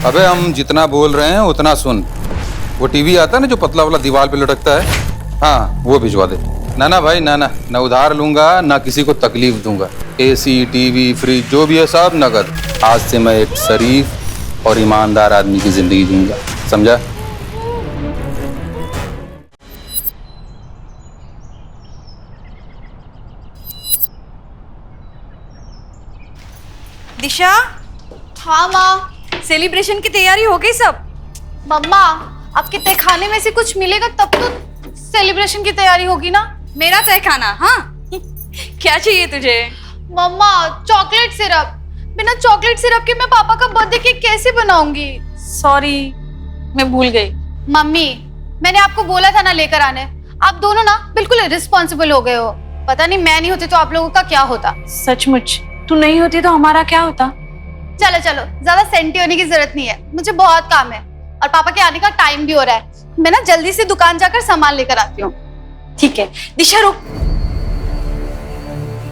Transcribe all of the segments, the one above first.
अबे हम जितना बोल रहे हैं उतना सुन। वो टीवी आता है ना जो पतला वाला दीवार पे लटकता है, हाँ वो भिजवा दे। ना ना भाई ना ना, ना उधार लूंगा ना किसी को तकलीफ दूंगा। एसी टीवी फ्रिज जो भी है सब नगद। आज से मैं एक शरीफ और ईमानदार आदमी की जिंदगी जीऊंगा, समझा? दिशा। हाँ माँ। सेलिब्रेशन की तैयारी हो गई सब? मम्मा, आपके तय खाने में से कुछ मिलेगा तब तो सेलिब्रेशन की तैयारी होगी ना। मेरा तय खाना? हाँ क्या चाहिए तुझे? मम्मा, चॉकलेट सिरप। बिना चॉकलेट सिरप के मैं पापा का बर्थडे केक कैसे बनाऊंगी? सॉरी, मैं भूल गई। मम्मी, मैंने आपको बोला था ना लेकर आने। आप दोनों ना बिल्कुल रिस्पॉन्सिबल हो गए हो। पता नहीं मैं नहीं होती तो आप लोगों का क्या होता। सचमुच तू नहीं होती तो हमारा क्या होता? चलो चलो, ज्यादा सेंटी होने की जरूरत नहीं है, मुझे बहुत काम है और पापा के आने का टाइम भी हो रहा है। मैं ना जल्दी से दुकान जाकर सामान लेकर आती हूँ। ठीक है दिशा, रुक।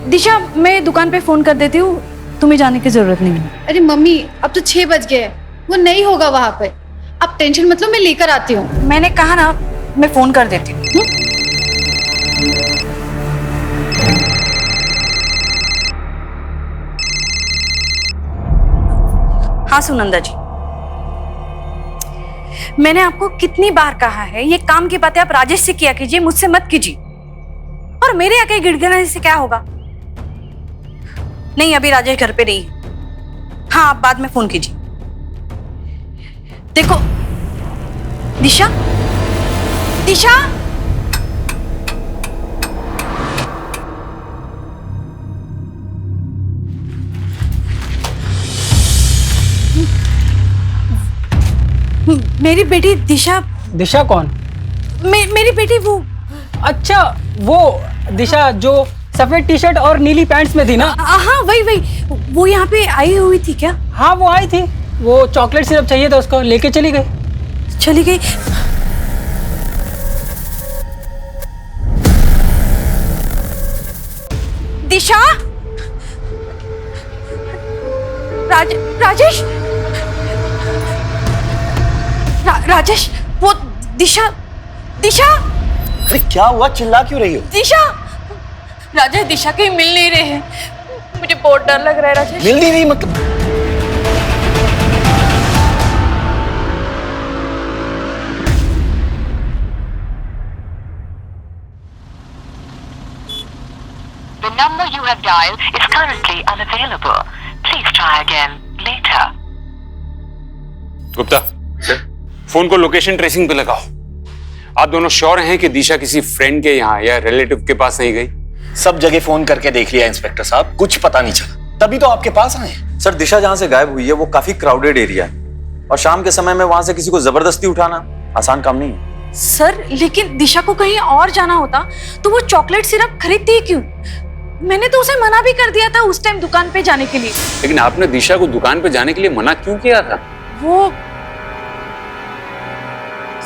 दिशा, मैं दुकान पे फोन कर देती हूँ, तुम्हें जाने की जरूरत नहीं है। अरे मम्मी, अब तो 6 बज गए, वो नहीं होगा वहां पे। आप टेंशन मतलब, मैं लेकर आती हूँ। मैंने कहा ना, मैं फोन कर देती हूँ। हाँ सुनंदा जी, मैंने आपको कितनी बार कहा है ये काम की बातें आप राजेश से किया कीजिए, मुझसे मत कीजिए। और मेरे आके गिड़गिड़ाने से क्या होगा? नहीं, अभी राजेश घर पे नहीं है। हाँ, आप बाद में फोन कीजिए। देखो दिशा, दिशा, मेरी बेटी दिशा। दिशा कौन? मेरी बेटी वो। अच्छा, वो दिशा जो सफेद टी शर्ट और नीली पैंट्स में थी ना? हाँ वही वही, वो यहाँ पे आई हुई थी क्या? हाँ वो आई थी, वो चॉकलेट सिरप चाहिए था उसको, लेके चली गई। चली गई? दिशा, राजेश, राजेश, वो दिशा, दिशा। अरे क्या हुआ, चिल्ला क्यों रही हो? दिशा, राजेश दिशा कहीं मिल नहीं रहे हैं, मुझे बहुत डर लग रहा है राजेश। मिल नहीं रही मतलब? The number you have dialed is currently unavailable. Please try again later. Gupta, phone को लोकेशन ट्रेसिंग पे लगाओ। आप दोनों श्योर हैं कि दिशा किसी फ्रेंड के यहाँ या रिलेटिव के पास नहीं गई? सब जगह फोन करके देख लिया इंस्पेक्टर साहब, कुछ पता नहीं चला, तभी तो आपके पास आए। सर, दिशा जहाँ से गायब हुई है वो काफी क्राउडेड एरिया है और शाम के समय में वहां से किसी को जबरदस्ती उठाना आसान काम नहीं है। सर, लेकिन दिशा को कहीं और जाना होता तो वो चॉकलेट सिरप खरीदती ही क्यों? मैंने तो उसे मना भी कर दिया था उस टाइम दुकान पे जाने के लिए। लेकिन आपने दिशा को दुकान पे जाने के लिए मना क्यों किया था? वो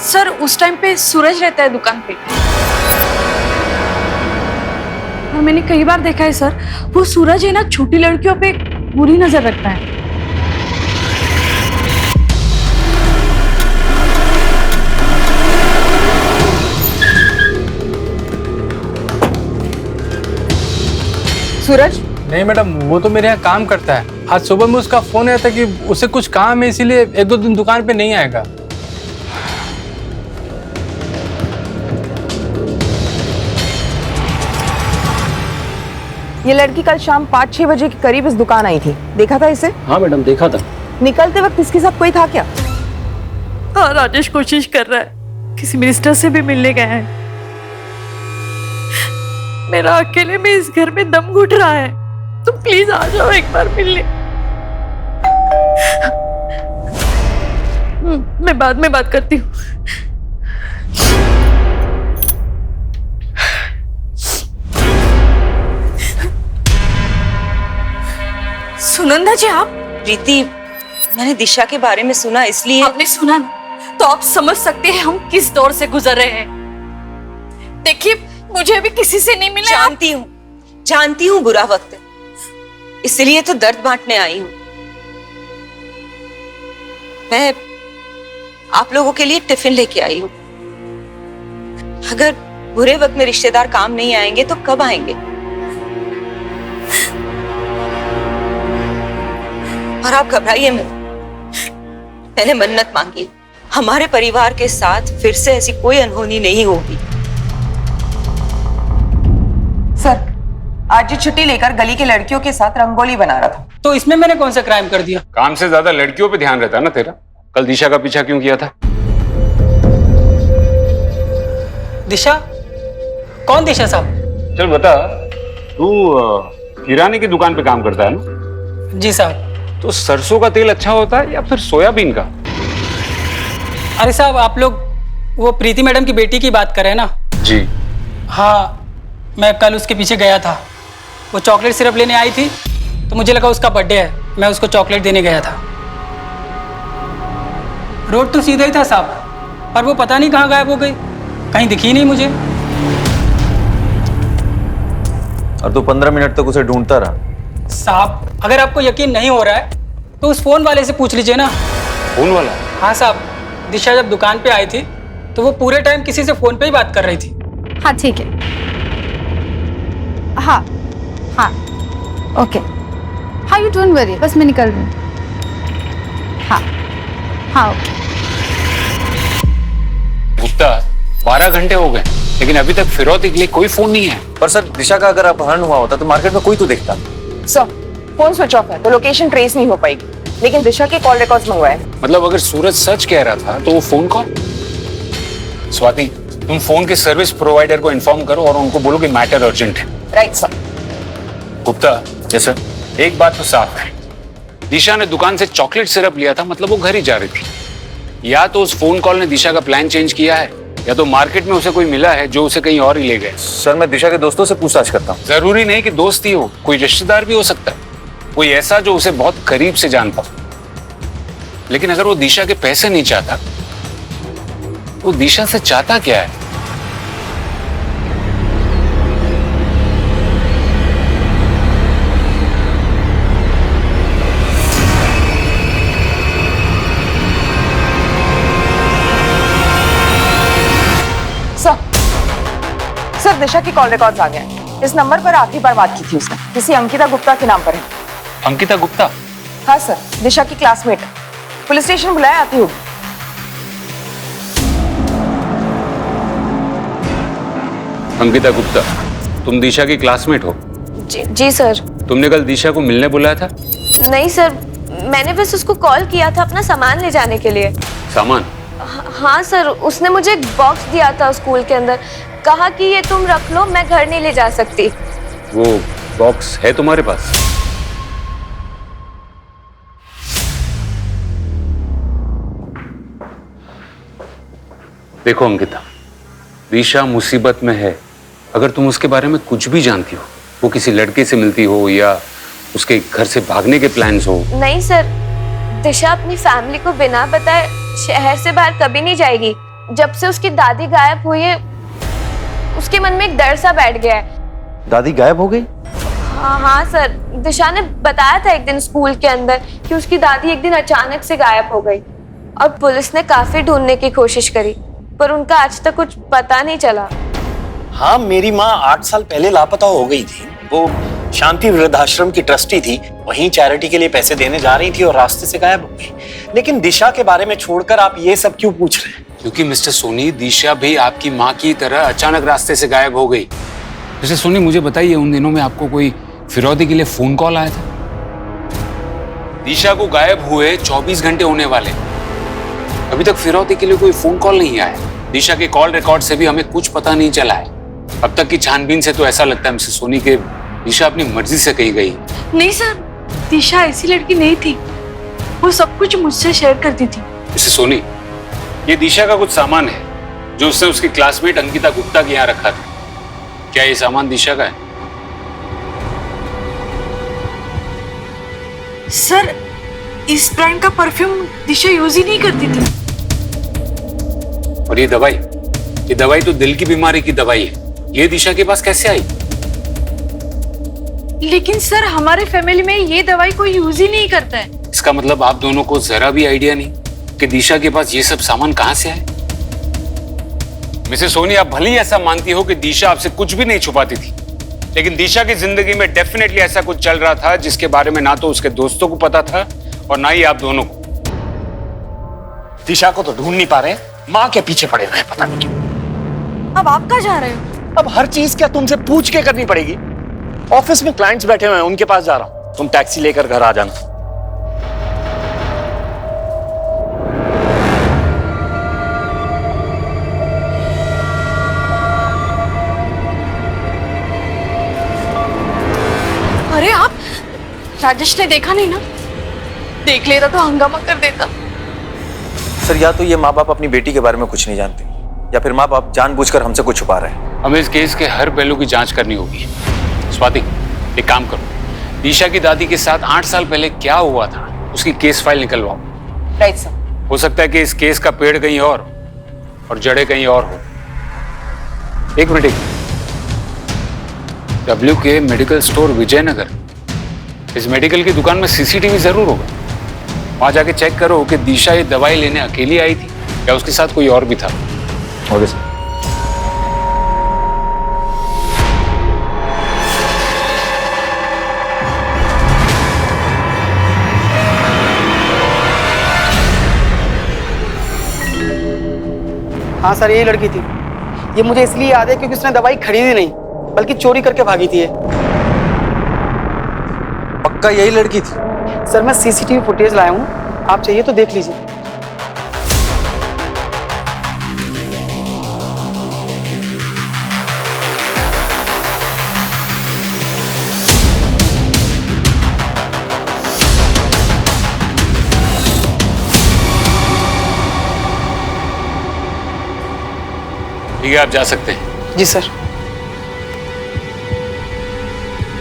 सर, उस टाइम पे सूरज रहता है दुकान पे और मैंने कई बार देखा है सर, वो सूरज है ना छोटी लड़कियों पे बुरी नजर रखता है। सूरज? नहीं मैडम, वो तो मेरे यहाँ काम करता है। आज सुबह में उसका फोन आया था कि उसे कुछ काम है, इसीलिए 1-2 दिन दुकान पे नहीं आएगा। ये लड़की कल शाम 5-6 बजे के करीब इस दुकान आई थी, देखा था इसे? हाँ मैडम, देखा था। निकलते वक्त इसके साथ कोई था क्या? हाँ, राजेश कोशिश कर रहा है, किसी मिनिस्टर से भी मिलने गया है। मेरा अकेले में इस घर में दम घुट रहा है, तुम प्लीज आ जाओ एक बार मिलने। मैं बाद में बात करती हूँ। सुनंदा जी, आप? प्रीति, मैंने दिशा के बारे में सुना, इसलिए। आपने सुना ना, तो आप समझ सकते हैं हम किस दौर से गुजर रहे हैं। देखिए, मुझे अभी किसी से नहीं मिला। जानती हूँ बुरा वक्त है, इसलिए तो दर्द बांटने आई हूँ। मैं आप लोगों के लिए टिफिन लेके आई हूँ। अगर बुरे वक्त में रिश्तेदार काम नहीं आएंगे तो कब आएंगे? और आप घबराइए मत, मैंने मन्नत मांगी, हमारे परिवार के साथ फिर से ऐसी कोई अनहोनी नहीं होगी। सर, आज ये छुट्टी लेकर गली की लड़कियों के साथ रंगोली बना रहा था। तो इसमें मैंने कौन सा क्राइम कर दिया? काम से ज्यादा लड़कियों पे ध्यान रहता है ना तेरा। कल दिशा का पीछा क्यों किया था? दिशा? कौन दिशा साहब? चल बता, तू किराने की दुकान पे काम करता है ना? जी साहब। तो सरसों का तेल अच्छा होता है या फिर सोयाबीन का? अरे साहब, आप लोग वो प्रीति मैडम की बेटी की बात कर रहे हैं ना? जी हाँ, मैं कल उसके पीछे गया था। वो चॉकलेट सिरप लेने आई थी तो मुझे लगा उसका बर्थडे है, मैं उसको चॉकलेट देने गया था। रोड तो सीधा ही था साहब, पर वो पता नहीं कहाँ गायब हो गई, कहीं दिखी नहीं मुझे। और तू 15 मिनट तक उसे ढूंढता रहा? साहब, अगर आपको यकीन नहीं हो रहा है तो उस फोन वाले से पूछ लीजिए ना। फोन वाला? हाँ साहब, दिशा जब दुकान पे आई थी तो वो पूरे टाइम किसी से फोन पे ही बात कर रही थी। हाँ ठीक है, हाँ हाँ ओके, हाँ यू डोंट वरी, बस मैं निकल रही हूँ। हाँ हाँ ओके। गुप्ता, 12 घंटे हो गए लेकिन अभी तक फिरौती के लिए कोई फोन नहीं है। पर सर, दिशा का अगर अपहरण हुआ होता तो मार्केट में कोई तो देखता। सर, फोन स्विच ऑफ है तो लोकेशन ट्रेस नहीं हो पाएगी, लेकिन दिशा के कॉल रिकॉर्ड्स मंगवाए। मतलब अगर सूरज सच कह रहा था तो वो फोन कॉल? स्वाति, तुम फोन के सर्विस प्रोवाइडर को इन्फॉर्म करो और उनको बोलो कि मैटर अर्जेंट है। Right sir. Gupta, yes sir. एक बात तो साफ है, दिशा ने दुकान से चॉकलेट सिरप लिया था, मतलब वो घर ही जा रही थी। या तो उस फोन कॉल ने दिशा का प्लान चेंज किया है, या तो मार्केट में उसे कोई मिला है जो उसे कहीं और ही ले गए। सर, मैं दिशा के दोस्तों से पूछताछ करता हूँ। जरूरी नहीं कि दोस्त ही हो, कोई रिश्तेदार भी हो सकता है, कोई ऐसा जो उसे बहुत करीब से जानता। लेकिन अगर वो दिशा के पैसे नहीं चाहता, वो दिशा से चाहता क्या है? सर, दिशा की कॉल रिकॉर्ड्स आ गए। इस नंबर पर आखिरी बार बात की थी उसने, किसी अंकिता गुप्ता के नाम पर है। अंकिता गुप्ता? हाँ सर, दिशा की क्लासमेट है। पुलिस स्टेशन बुलाया, आती होगी। अंकिता गुप्ता, तुम दिशा की क्लासमेट हो? जी सर। तुमने कल दिशा को मिलने बुलाया था? नहीं सर, मैंने बस उसको कॉल किया था अपना सामान ले जाने के लिए। सामान? हाँ सर, उसने मुझे एक बॉक्स दिया था स्कूल के अंदर, कहा कि ये तुम रख लो, मैं घर नहीं ले जा सकती। वो बॉक्स है तुम्हारे पास? देखो अंकिता, दिशा मुसीबत में है। अगर तुम उसके बारे में कुछ भी जानती हो, वो किसी लड़के से मिलती हो या उसके घर से भागने के प्लान्स हो। नहीं सर, दिशा अपनी फैमिली को बिना बताए शहर से बाहर कभी नहीं जाएगी। जब से उसकी दादी गायब हुई है, उसके मन में एक डर सा बैठ गया है। दादी गायब हो गई? हाँ सर, दिशा ने बताया था एक दिन स्कूल के अंदर कि उसकी दादी एक दिन अचानक से गायब हो गई और पुलिस ने काफी ढूंढने की कोशिश करी, पर उनका आज तक कुछ पता नहीं चला। हाँ, मेरी माँ 8 साल पहले लापता हो गई थी। वो शांति वृद्धाश्रम की ट्रस्टी थी, वहीं चैरिटी के लिए पैसे देने जा रही थी और रास्ते से गायब हो गई। लेकिन दिशा के बारे में छोड़कर आप ये सब क्यों पूछ रहे हैं? क्योंकि मिस्टर सोनी, दिशा भी आपकी माँ की तरह अचानक रास्ते से गायब हो गई। मिस्टर सोनी, मुझे बताइए, उन दिनों में आपको कोई फिरौती के लिए फोन कॉल आया था? दिशा को गायब हुए 24 घंटे होने वाले, अभी तक फिरौती के लिए कोई फोन कॉल नहीं आया। दिशा के कॉल रिकॉर्ड से भी हमें कुछ पता नहीं चला है। अब तक की छानबीन से तो ऐसा लगता है मिस्टर सोनी के दिशा अपनी मर्जी से कहीं गई। नहीं सर, दिशा ऐसी लड़की नहीं थी, वो सब कुछ मुझसे शेयर करती थी। मिस्टर सोनी, ये दिशा का कुछ सामान है जो उसने उसकी क्लासमेट अंकिता गुप्ता के यहाँ रखा था। क्या ये सामान दिशा का है? सर, इस ब्रांड का परफ्यूम दिशा यूज ही नहीं करती थी। और ये दवाई तो दिल की बीमारी की दवाई है, ये दिशा के पास कैसे आई? लेकिन सर, हमारे फैमिली में ये दवाई कोई यूज ही नहीं करता है। इसका मतलब आप दोनों को जरा भी आइडिया नहीं कि दिशा के पास ये सब सामान कहां से आए? मिसेस सोनी, आप भली ऐसा मानती हो कि दिशा आपसे कुछ भी नहीं छुपाती थी, लेकिन दिशा की जिंदगी में डेफिनेटली ऐसा कुछ चल रहा था जिसके बारे में ना तो उसके दोस्तों को पता था और ना ही आप दोनों को। दिशा को तो ढूंढ नहीं पा रहे, माँ के पीछे पड़े हुए हैं, पता नहीं क्यों। अब आप कहाँ जा रहे हो? अब हर चीज क्या तुमसे पूछ के करनी पड़ेगी? ऑफिस में क्लाइंट्स बैठे हुए हैं, उनके पास जा रहा हूं। तुम टैक्सी लेकर घर आ जाना। अरे आप, राजेश ने देखा नहीं ना? देख लेता तो हंगामा कर देता। सर, या तो ये माँ बाप अपनी बेटी के बारे में कुछ नहीं जानते, या फिर माँ बाप जानबूझकर हमसे कुछ छुपा रहे हैं। हमें इस केस के हर पहलू की जांच करनी होगी। स्वाति, एक काम करो, दिशा की दादी के साथ 8 साल पहले क्या हुआ था उसकी केस फाइल निकलवाओ। Right sir. हो सकता है कि इस केस का पेड़ कहीं और जड़ें कहीं और हो। एक मिनट, डब्ल्यू के मेडिकल स्टोर विजयनगर, इस मेडिकल की दुकान में सीसीटीवी जरूर होगा। वहां जाके चेक करो कि दिशा ये दवाई लेने अकेली आई थी या उसके साथ कोई और भी था। Okay sir. हाँ सर, यही लड़की थी। ये मुझे इसलिए याद है क्योंकि उसने दवाई खरीदी नहीं बल्कि चोरी करके भागी थी। पक्का यही लड़की थी? सर, मैं सीसीटीवी फुटेज लाया हूँ, आप चाहिए तो देख लीजिए। ठीक है, आप जा सकते हैं। जी सर।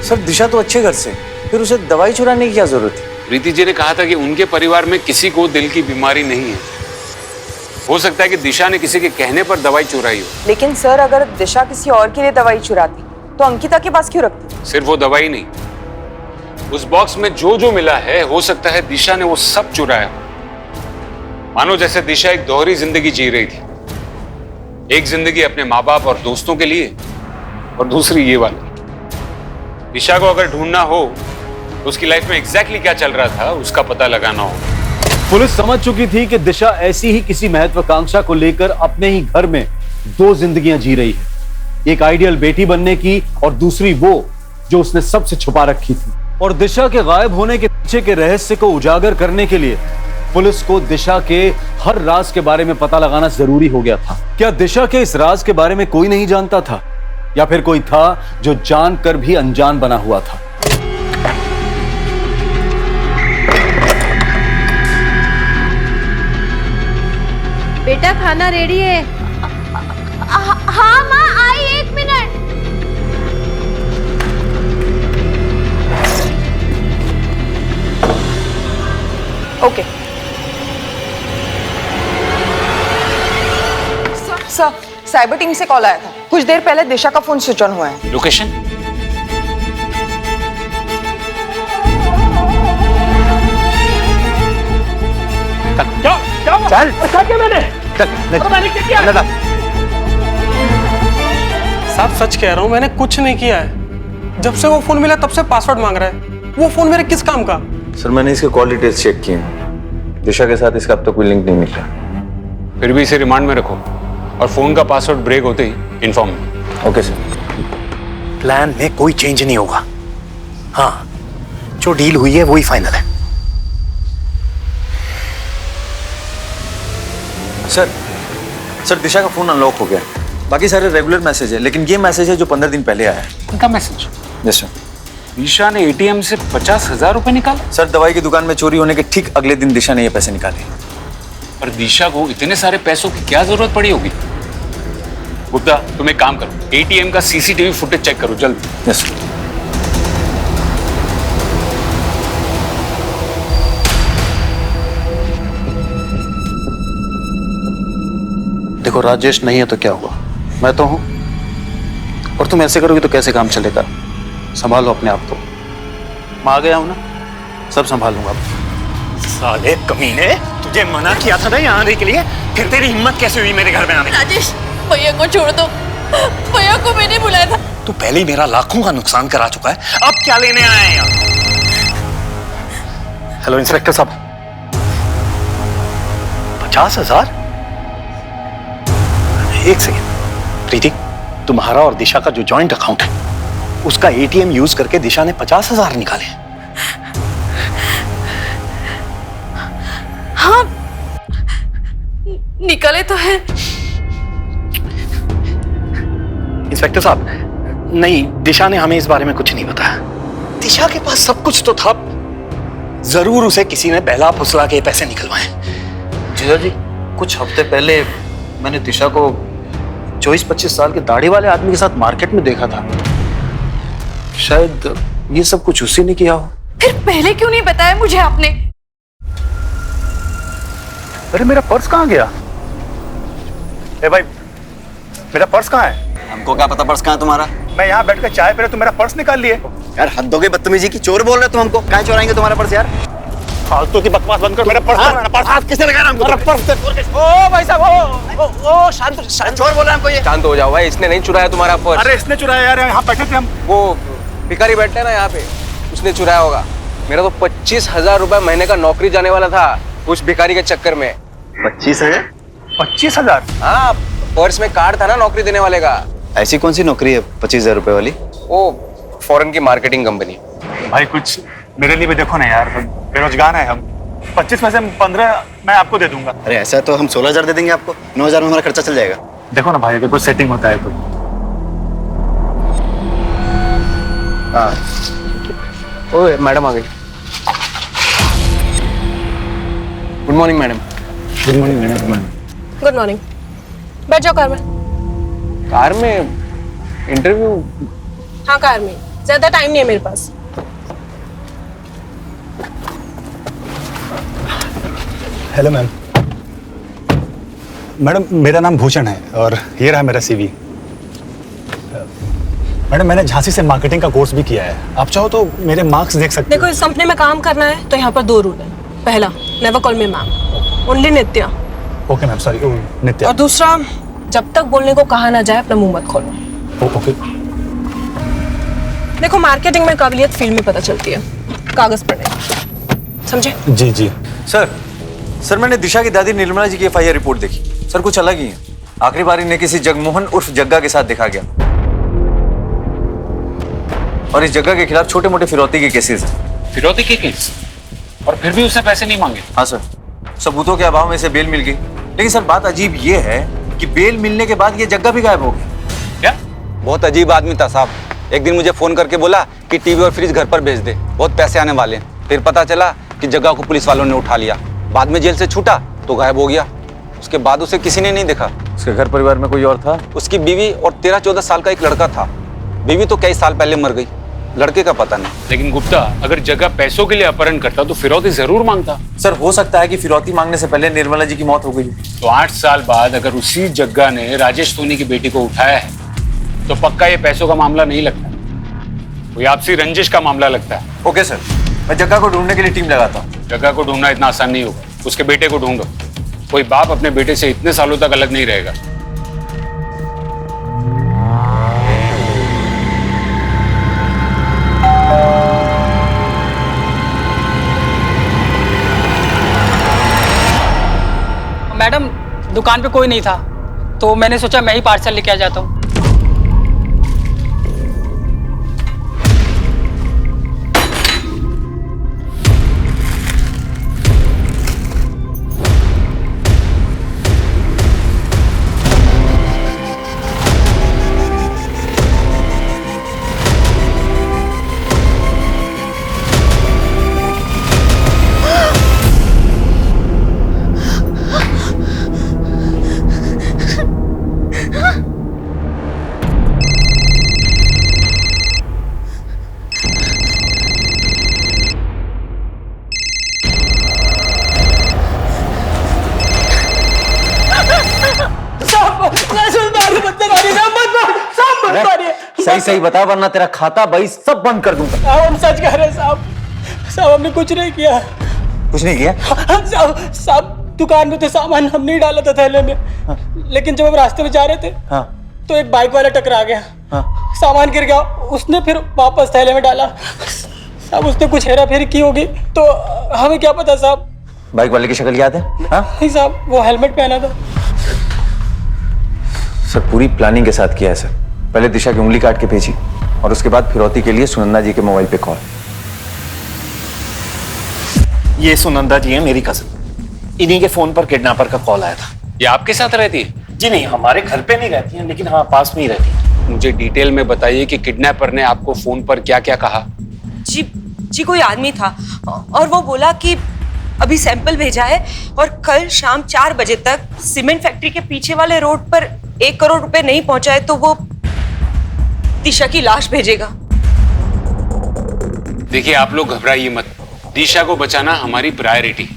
सर, दिशा तो अच्छे घर से, फिर उसे दवाई चुराने की क्या जरूरत थी? प्रीति जी ने कहा था कि उनके परिवार में किसी को दिल की बीमारी नहीं है। हो सकता है कि दिशा ने किसी के कहने पर दवाई चुराई हो। लेकिन सर, अगर दिशा किसी और के लिए दवाई चुराती तो अंकिता के पास क्यों रखती? सिर्फ वो दवाई नहीं, उस बॉक्स में जो जो मिला है हो सकता है दिशा ने वो सब चुराया। मानो जैसे दिशा एक दोहरी जिंदगी जी रही थी, एक जिंदगी अपने माँ बाप और दोस्तों के लिए और दूसरी ये वाली। दिशा को अगर ढूंढना हो तो उसकी लाइफ में एग्जैक्टली क्या चल रहा था उसका पता लगाना हो। पुलिस समझ चुकी थी कि दिशा ऐसी ही किसी महत्वाकांक्षा को लेकर अपने ही घर में 2 जिंदगियां जी रही है, एक आइडियल बेटी बनने की और दूसरी वो जो उसने सबसे छुपा रखी थी। और दिशा के गायब होने के पीछे के रहस्य को उजागर करने के लिए पुलिस को दिशा के हर राज के बारे में पता लगाना जरूरी हो गया था। क्या दिशा के इस राज के बारे में कोई नहीं जानता था, या फिर कोई था जो जानकर भी अनजान बना हुआ था? बेटा खाना रेडी है। हाँ माँ, आई 1 minute. Okay sir, cyber team से कॉल आया था। कुछ देर पहले दिशा का फोन स्विच ऑन हुआ है। लोकेशन? चल, क्या किया मैंने? मैंने क्या किया? साफ सच कह रहा हूँ, मैंने कुछ नहीं किया है। जब से वो फोन मिला तब से पासवर्ड मांग रहा है। वो फोन मेरे किस काम का? सर, मैंने इसके कॉल डिटेल्स चेक किए हैं। दिशा के साथ इसका अब तक कोई लिंक नहीं निकला। फिर भी इसे रिमांड में रखो और फोन का पासवर्ड ब्रेक होते ही इन्फॉर्म। Okay sir. प्लान में कोई चेंज नहीं होगा। हाँ, जो डील हुई है वही फाइनल है। सर, दिशा का फोन अनलॉक हो गया। बाकी सारे रेगुलर मैसेज है, लेकिन ये मैसेज है जो 15 दिन पहले आया है। उनका मैसेज? Yes sir. दिशा ने एटीएम से 50,000 रुपए निकाले? सर, दवाई की दुकान में चोरी होने के ठीक अगले दिन दिशा ने ये पैसे निकाले। पर दिशा को इतने सारे पैसों की क्या जरूरत पड़ी होगी? गुप्ता, तुम एक काम करो, एटीएम का सीसीटीवी फुटेज चेक करो जल्दी। Yes sir. देखो, राजेश नहीं है तो क्या हुआ, मैं तो हूं। और तुम ऐसे करोगे तो कैसे काम चलेगा? संभालो अपने आप को। मैं आ गया हूं ना, सब संभाल लूंगा। साले कमीने, तुझे मना किया था ना यहाँ आने के लिए, फिर तेरी हिम्मत कैसे हुई मेरे घर में आने की? राजेश, भैया को छोड़ दो, भैया को मैंने बुलाया था। तू पहले ही मेरा लाखों का नुकसान करा चुका है, अब क्या लेने आया है यहाँ? हेलो इंस्पेक्टर साहब, 50,000? एक सेकेंड प्रीति, तुम्हारा और दिशा का जो जॉइंट अकाउंट है उसका एटीएम यूज करके दिशा ने 50,000 निकाले। हाँ, निकाले तो है। इंस्पेक्टर साहब, नहीं, दिशा ने हमें इस बारे में कुछ नहीं बताया। दिशा के पास सब कुछ तो था, जरूर उसे किसी ने बहला फुसला के पैसे निकलवाए। जीजा जी, कुछ हफ्ते पहले मैंने दिशा को 24-25 साल के दाढ़ी वाले आदमी के साथ मार्केट में देखा था। शायद ये सब कुछ उसी ने किया हो। फिर पहले क्यों नहीं बताया मुझे आपने? अरे मेरा पर्स कहाँ गया? ए भाई, मेरा पर्स कहाँ है? हमको क्या पता पर्स कहाँ है तुम्हारा? मैं यहाँ बैठ कर चाय पी रहा, तुम मेरा पर्स निकाल लिए। यार हद हो गई बदतमीजी की, चोर बोल रहे हो तुम हमको। कहाँ चुराएंगे तुम्हारा पर्स यार? फालतू की बकवास बंद कर, मेरा पर्स मेरा पर्स हाथ किसने लगाया हमको? मेरा पर्स ओ भाई साहब, ओ शांत चोर बोल रहा है हमको ये। शांत हो जाओ भाई, इसने नहीं चुराया तुम्हारा पर्स। अरे इसने चुराया यार, यहाँ बैठे थे हम। वो भिखारी बैठते हैं ना यहाँ पे, उसने चुराया होगा। मेरा तो 25,000 रुपए महीने का नौकरी जाने वाला था उस भिखारी के चक्कर में। 25,000? 25,000? हाँ, पर्स में कार्ड था ना नौकरी देने वाले का। ऐसी कौन सी नौकरी है 25,000 रुपए वाली? वो फॉरेन की मार्केटिंग कंपनी। भाई कुछ मेरे लिए भी देखो ना यार, बेरोजगार है हम। 25 में से 15 मैं आपको दे दूंगा। अरे ऐसा है तो हम 16,000 दे देंगे आपको, 9,000 में हमारा खर्चा चल जाएगा। देखो ना भाई, अगर कुछ सेटिंग होता है तो। हाँ, ओए मैडम आ गई। Good morning madam. Good morning madam. Good morning. बैठ जाओ कार में। कार में इंटरव्यू? हाँ कार में, ज्यादा टाइम नहीं है मेरे पास। Hello ma'am. मैडम मेरा नाम भूषण है और ये रहा मेरा सीवी। मैडम मैंने झांसी से मार्केटिंग का कोर्स भी किया है, आप चाहो तो मेरे मार्क्स देख सकते देखो, इस कंपनी में काम करना है तो यहाँ पर 2 रूल है। पहला, never call me ma'am, only Nitya. Okay ma'am, sorry Nitya. और दूसरा, जब तक बोलने को कहा ना जाए अपना मुंह मत खोलो। ओके। देखो, मार्केटिंग में काबिलियत फील्ड में पता चलती है, कागज पढ़ने, समझे? जी जी। सर मैंने दिशा की दादी निर्मला जी की FIR रिपोर्ट देखी। सर कुछ अलग ही है। आखिरी बार इन्हें किसी जगमोहन उर्फ जग्गा के साथ देखा गया और इस जग्गा के खिलाफ छोटे मोटे फिरौती के केसेस हैं। फिरौती के केस? और फिर भी उसने पैसे नहीं मांगे? हाँ सर, सबूतों के अभाव में इसे बेल मिल गई। लेकिन सर बात अजीब ये है कि बेल मिलने के बाद ये जग्गा भी गायब हो गई। क्या? बहुत अजीब आदमी था साहब। एक दिन मुझे फोन करके बोला कि टीवी और फ्रिज घर पर भेज दे, बहुत पैसे आने वाले हैं। फिर पता चला कि जग्गा को पुलिस वालों ने उठा लिया। बाद में जेल से छूटा तो गायब हो गया। उसके बाद उसे किसी ने नहीं देखा। उसके घर परिवार में कोई और था? उसकी बीवी और 13-14 साल का एक लड़का था। बीवी तो कई साल पहले मर गई, लड़के का पता नहीं। लेकिन गुप्ता, अगर जग्गा पैसों के लिए अपहरण करता तो फिरौती जरूर मांगता। सर हो सकता है कि फिरौती मांगने से पहले निर्मला जी की मौत हो गई। तो 8 साल बाद अगर उसी जग्गा ने राजेश सोनी की बेटी को उठाया है तो पक्का ये पैसों का मामला नहीं लगता, कोई आपसी रंजिश का मामला लगता है। ओके सर, मैं जग्गा को ढूंढने के लिए टीम लगाता हूँ। जग्गा को ढूंढना इतना आसान नहीं होगा, उसके बेटे को ढूंढो। कोई बाप अपने बेटे से इतने सालों तक अलग नहीं रहेगा। मैडम, दुकान पे कोई नहीं था तो मैंने सोचा मैं ही पार्सल लेके आ जाता हूँ। सही सही बता वरना तेरा खाता भाई सब बंद कर दूंगा। हम सच कह रहे हैं साहब। साहब हमने कुछ नहीं किया। कुछ नहीं किया? साहब दुकान में तो सामान हमने ही डाला था थैले में। लेकिन जब हम रास्ते में जा रहे थे हाँ तो एक बाइक वाला टकरा गया। हाँ सामान गिर गया, उसने फिर वापस थैले में डाला। साहब उसने कुछ हेरा फेरी की होगी तो हमें क्या पता साहब। बाइक वाले की शक्ल याद है? हाँ नहीं साहब, वो हेलमेट पहना था। सर पूरी प्लानिंग के साथ किया है सर। पहले दिशा की उंगली काट के भेजी और उसके बाद फिरौती के लिए सुनंदा जी के मोबाइल पे कॉल। ये सुनंदा जी है मेरी कजन, इन्हीं के फोन पर किडनैपर का कॉल आया था। ये आपके साथ रहती है? जी नहीं, हमारे घर पे नहीं रहती हैं, लेकिन हाँ पास में ही रहती है। मुझे डिटेल में बताइए कि किडनैपर ने आपको फोन पर क्या क्या कहा। जी कोई आदमी था और वो बोला कि अभी सैंपल भेजा है और कल शाम 4 बजे तक सीमेंट फैक्ट्री के पीछे वाले रोड पर 1 करोड़ रुपए नहीं पहुंचाए तो वो दिशा की लाश भेजेगा। देखिए आप लोग घबराइए मत, दिशा को बचाना हमारी प्रायोरिटी।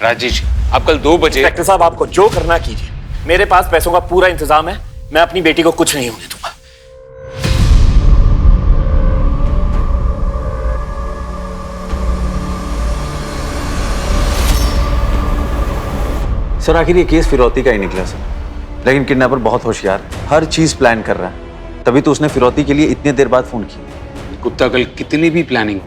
राजेश आप कल 2 बजे। इंस्पेक्टर साहब आपको जो करना कीजिए, मेरे पास पैसों का पूरा इंतजाम है, मैं अपनी बेटी को कुछ नहीं होने दूंगा। सर आखिर ये केस फिरौती का ही निकला सर, लेकिन किडनैपर बहुत होशियार है, हर चीज प्लान कर रहा है, तभी तो उसने फिरौती के लिए इतनी देर बाद फोन किया। कुत्ता कल कितनी भी प्लानिंग हो,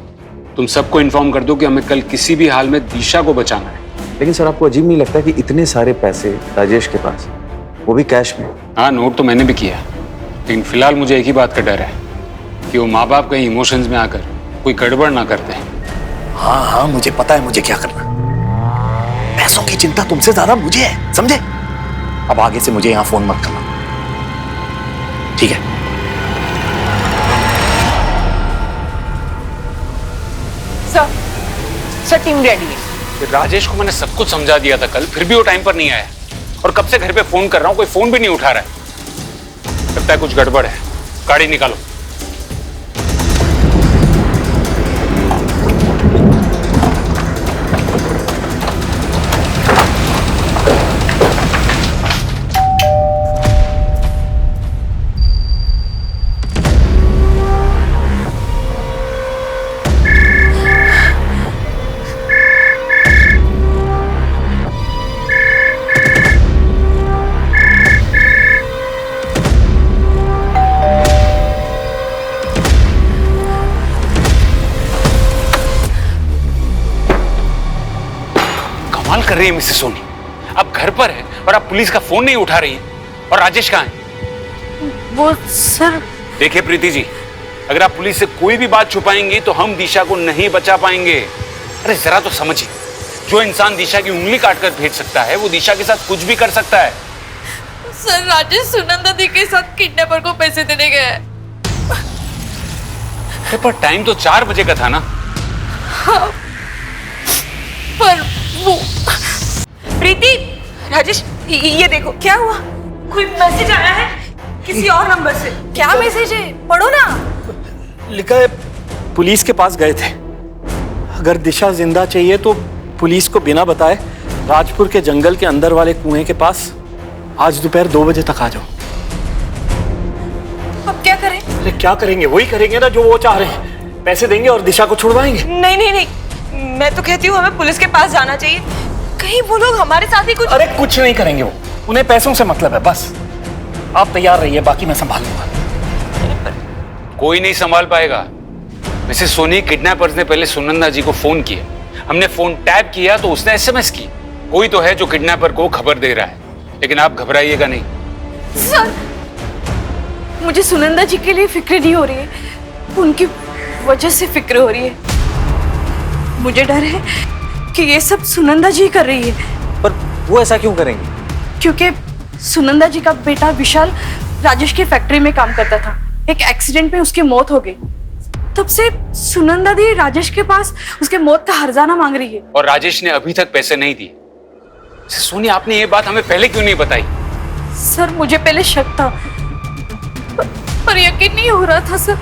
तुम सबको इन्फॉर्म कर दो कि हमें कल किसी भी हाल में दिशा को बचाना है। लेकिन सर आपको अजीब नहीं लगता कि इतने सारे पैसे राजेश के पास, वो भी कैश में? हाँ नोट तो मैंने भी किया, लेकिन फिलहाल मुझे एक ही बात का डर है कि वो माँ बाप कहीं इमोशंस में आकर कोई गड़बड़ ना करते हैं। हाँ मुझे पता है मुझे क्या करना। पैसों की चिंता तुमसे ज्यादा मुझे है, समझे? अब आगे से मुझे यहां फोन मत करना, ठीक है? सर टीम रेडी है। राजेश को मैंने सब कुछ समझा दिया था कल, फिर भी वो टाइम पर नहीं आया और कब से घर पे फोन कर रहा हूं, कोई फोन भी नहीं उठा रहा है। लगता है कुछ गड़बड़ है। गाड़ी निकालो। कर रही है मिसेस सोनी, आप घर पर है और आप पुलिस का फोन नहीं उठा रही हैं। और राजेश कहाँ है? वो सर। देखिए प्रीति जी, अगर आप पुलिस से कोई भी बात छुपाएंगी तो हम दिशा को नहीं बचा पाएंगे। अरे जरा तो समझिए, जो इंसान दिशा की उंगली काटकर भेज सकता है वो दिशा के साथ कुछ भी कर सकता है। सर राजेश सुनंदा दी के साथ किडनैपर को पैसे देने गया है। अरे पर टाइम तो 4 बजे का था ना। हाँ, पर वो प्रीति, राजेश ये देखो क्या हुआ, कोई मैसेज आया है किसी और नंबर से। क्या मैसेज है, पढ़ो ना। लिखा है पुलिस के पास गए थे, अगर दिशा जिंदा चाहिए तो पुलिस को बिना बताए राजपुर के जंगल के अंदर वाले कुएं के पास आज दोपहर 2 बजे तक आ जाओ। अब क्या करें? अरे क्या करेंगे, वही करेंगे ना जो वो चाह रहे हैं, पैसे देंगे और दिशा को छुड़वाएंगे। नहीं नहीं नहीं, मैं तो कहती हूँ हमें पुलिस के पास जाना चाहिए, कहीं वो लोग हमारे साथ ही कुछ। अरे कुछ नहीं करेंगे वो, उन्हें पैसों से मतलब है बस। आप तैयार रहिए, बाकी मैं संभाल लूंगा। कोई नहीं संभाल पाएगा। मिसेस सोनी, किडनैपर्स ने पहले सुनंदा जी को फोन किया, हमने फोन टैप किया तो उसने एसएमएस की। कोई तो है जो किडनैपर को खबर दे रहा है, लेकिन आप घबराइएगा नहीं। सर मुझे सुनंदा जी के लिए फिक्र नहीं हो रही है, उनकी वजह से फिक्र हो रही है। मुझे डर है कि ये सब सुनंदा जी कर रही है। पर वो ऐसा क्यों करेंगी? क्योंकि सुनंदा जी का बेटा विशाल राजेश की फैक्ट्री में काम करता था, एक एक्सीडेंट में उसकी मौत हो गई। तब से सुनंदा दी राजेश के पास उसके मौत का हर्जाना मांग रही है। और राजेश ने अभी तक पैसे नहीं दिए। सोनी, आपने ये बात हमें पहले क्यों नहीं बताई? सर मुझे पहले शक था, पर यकीन नहीं हो रहा था सर।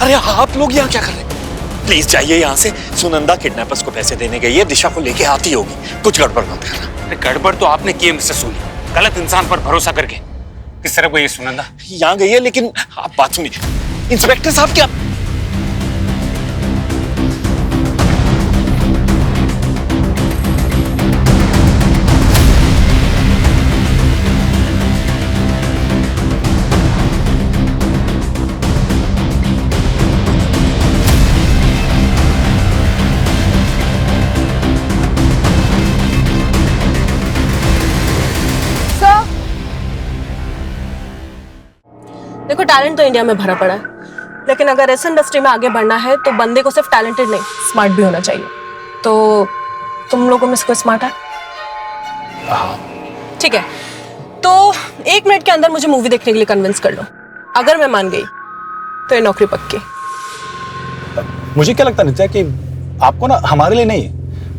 अरे आप लोग यहाँ क्या कर रहे हैं? प्लीज जाइए यहाँ से। सुनंदा किडनैपर्स को पैसे देने गई है, दिशा को लेके आती होगी। कुछ गड़बड़ मत करना। अरे गड़बड़ तो आपने की मिस्टर सोनी, गलत इंसान पर भरोसा करके। किस तरह को ये सुनंदा यहाँ गई है, लेकिन आप बात सुनिए। इंस्पेक्टर साहब क्या देखो, टैलेंट तो इंडिया में भरा पड़ा है, लेकिन अगर इस इंडस्ट्री में आगे बढ़ना है तो बंदे को सिर्फ टैलेंटेड नहीं, स्मार्ट भी होना चाहिए। तो तुम लोगों में से कोई स्मार्ट है? ठीक है, तो 1 मिनट के अंदर मुझे मूवी देखने के लिए कन्विंस कर लो। अगर मैं मान गई तो ये नौकरी पक्की। मुझे क्या लगता है नित्या कि आपको ना हमारे लिए नहीं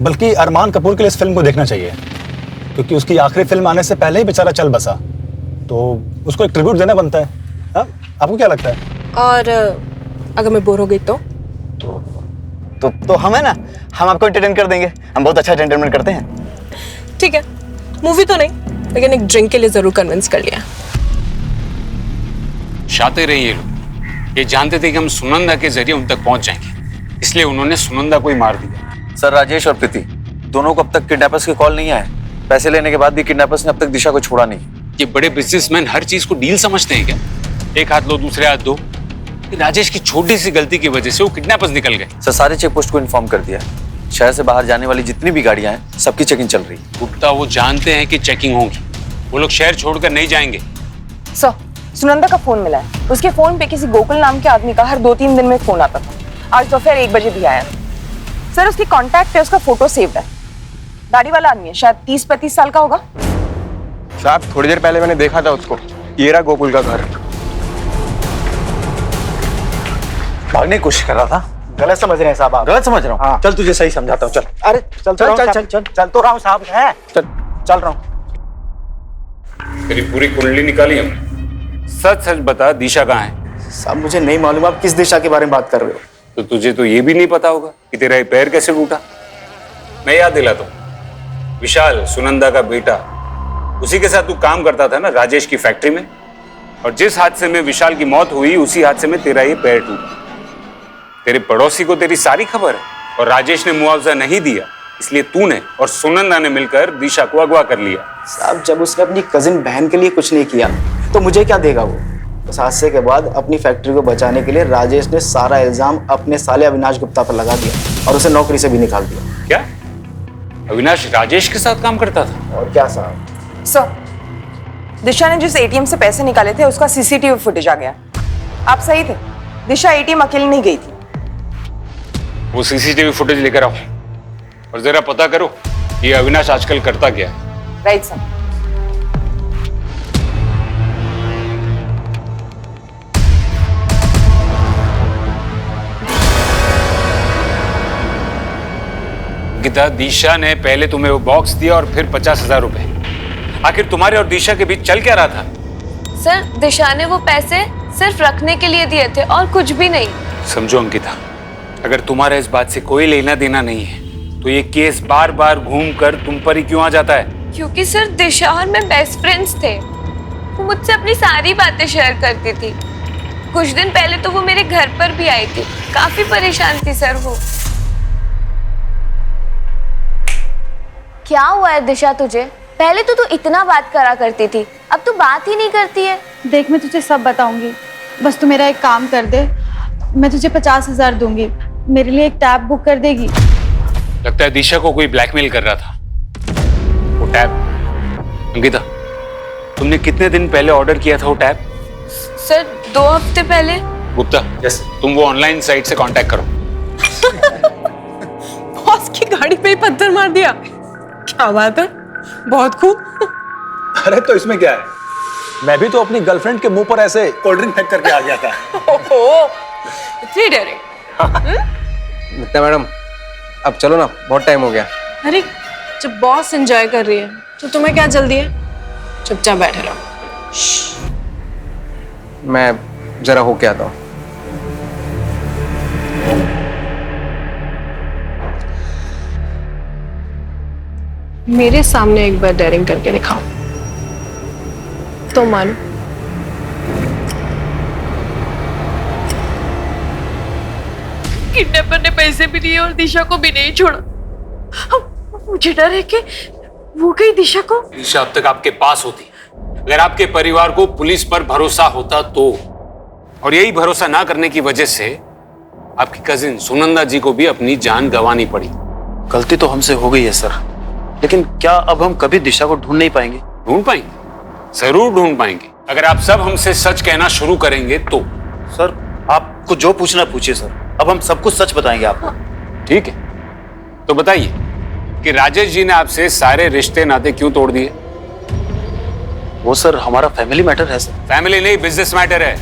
बल्कि अरमान कपूर के लिए इस फिल्म को देखना चाहिए, क्योंकि उसकी आखिरी फिल्म आने से पहले ही बेचारा चल बसा, तो उसको एक ट्रिब्यूट देना बनता है। हाँ? आपको क्या लगता है? और अगर मैं बोर हो गई तो हम है ना, हम आपको एंटरटेन कर देंगे। हम बहुत अच्छा एंटरटेनमेंट करते हैं। ठीक है, मूवी तो नहीं, लेकिन एक ड्रिंक के लिए जरूर कन्विंस कर लिया। शातिर रहे ये लोग, ये जानते थे कि हम सुनंदा के जरिए उन तक पहुंच जाएंगे, इसलिए उन्होंने सुनंदा को ही मार दिया। सर, राजेश और प्रीति दोनों को अब तक किडनैपर्स के कॉल नहीं आए। पैसे लेने के बाद भी किडनैपर्स ने अब तक दिशा को छोड़ा नहीं। ये बड़े बिजनेसमैन हर चीज को डील समझते हैं क्या? एक हाथ लो दूसरे हाथ दो। राजेश की छोटी सी गलती की वजह से वो किडनैपर्स निकल गए। सर, सारे चेक पोस्ट को इन्फॉर्म कर दिया। शहर से बाहर जाने वाली जितनी भी गाड़ियां हैं सबकी चेकिंग चल रही है। गुप्ता, वो जानते हैं कि चेकिंग होगी, वो लोग शहर छोड़कर नहीं जाएंगे। सर, सुनंदा का फोन मिला है। उसके फोन पे किसी गोकुल नाम के आदमी का हर 2-3 दिन में फोन आता था। आज दोपहर 1 बजे भी आया। सर, उसकी कॉन्टैक्ट पे उसका फोटो सेव्ड है। दाढ़ी वाला आदमी है, शायद 30-35 साल का होगा। साहब, थोड़ी देर पहले मैंने देखा था उसको। ये रहा गोकुल का घर। भागने की कोशिश कर रहा था। गलत समझ रहे हैं साहब आप। गलत समझ रहा हूँ? हाँ। चल तुझे सही समझाता हूँ। चल। अरे चल चल चल चल चल चल तो रहा हूँ साहब। है चल रहा हूँ। तेरी पूरी कुंडली निकाली हमने। सच सच बता, दिशा कहाँ है? साहब, मुझे नहीं मालूम आप किस दिशा के बारे में बात कर रहे हो। तो तुझे तो ये भी नहीं पता होगा कि तेरा ये पैर कैसे टूटा। मैं याद दिलाता हूँ, विशाल सुनंदा का बेटा, उसी के साथ तू काम करता था ना राजेश की फैक्ट्री में, और जिस हादसे में विशाल की मौत हुई उसी हादसे में तेरा ये पैर टूटा। तेरे पड़ोसी को तेरी सारी खबर है, और राजेश ने मुआवजा नहीं दिया, इसलिए तूने और सुनंदा ने मिलकर दिशा को अगवा कर लिया। साहब, जब उसने अपनी कजिन बहन के लिए कुछ नहीं किया तो मुझे क्या देगा वो? उस हादसे के बाद अपनी फैक्ट्री को बचाने के लिए राजेश ने सारा इल्जाम अपने साले अविनाश गुप्ता पर लगा दिया और उसे नौकरी से भी निकाल दिया। क्या अविनाश राजेश के साथ काम करता था? और क्या साहब। सर, दिशा ने जिस एटीएम से पैसे निकाले थे उसका सीसीटीवी फुटेज आ गया। आप सही थे, दिशा एटीएम अकेली नहीं गई थी। वो सीसीटीवी फुटेज लेकर आओ और जरा पता करो ये अविनाश आजकल करता क्या है। Right sir. गीता, दिशा ने पहले तुम्हें वो बॉक्स दिया और फिर 50,000 रुपए। आखिर तुम्हारे और दिशा के बीच चल क्या रहा था? सर, दिशा ने वो पैसे सिर्फ रखने के लिए दिए थे और कुछ भी नहीं। समझो अंकिता, अगर तुम्हारा इस बात से कोई लेना देना नहीं है तो ये केस बार बार घूमकर तुम पर ही क्यों आ जाता है? क्योंकि सर, दिशा और मैं बेस्ट फ्रेंड्स थे। वो मुझसे अपनी सारी बातें शेयर करती थी। कुछ दिन पहले तो वो मेरे घर पर भी आई थी। काफी परेशान थी सर वो। क्या हुआ है दिशा तुझे? पहले तो तू इतना बात करा करती थी, अब तू बात ही नहीं करती है। देख, मैं तुझे सब बताऊंगी, बस तू मेरा एक काम कर दे। मैं तुझे 50,000 दूंगी, मेरे लिए एक टैब बुक कर देगी? लगता है दिशा को कोई ब्लैकमेल कर रहा था। वो टैब, अंकिता, तुमने कितने दिन पहले ऑर्डर किया था वो टैब? सर, 2 हफ्ते पहले। गुप्ता, तुम वो ऑनलाइन साइट से कांटेक्ट करो। बॉस की गाड़ी पे ही पत्थर मार दिया। क्या बात है, बहुत खूब। अरे तो इसमें क्या है, मैं भी तो अपनी गर्लफ्रेंड के मुंह पर ऐसे कोल्ड ड्रिंक फेंक करके आ गया था। ओहो, इतनी डेयरिंग। नित्या मैडम, अब चलो ना, बहुत टाइम हो गया। अरे, जब बॉस एंजॉय कर रही है तो तुम्हें क्या जल्दी है? चुपचाप बैठे रहो। मैं जरा होके आता हूँ। मेरे सामने एक बार डेयरिंग करके दिखाओ तो मानो। किडनैपर ने पैसे भी दिए और दिशा को भी नहीं छोड़ा। मुझे डर है कि वो कहीं दिशा को। दिशा अब तक आपके पास होती, अगर आपके परिवार को पुलिस पर भरोसा होता तो, और यही भरोसा ना करने की वजह से आपकी कजिन सुनंदा जी को भी अपनी जान गंवानी पड़ी। गलती तो हमसे हो गई है सर, लेकिन क्या अब हम कभी दिशा को ढूंढ नहीं पाएंगे? ढूंढ पाएंगे, जरूर ढूंढ पाएंगे, अगर आप सब हमसे सच कहना शुरू करेंगे तो। सर आपको जो पूछना पूछिए सर, अब हम सब कुछ सच बताएंगे आपको। ठीक है, तो बताइए कि राजेश जी ने आपसे सारे रिश्ते नाते क्यों तोड़ दिए? वो सर हमारा फैमिली मैटर है सर। फैमिली नहीं, बिजनेस मैटर है।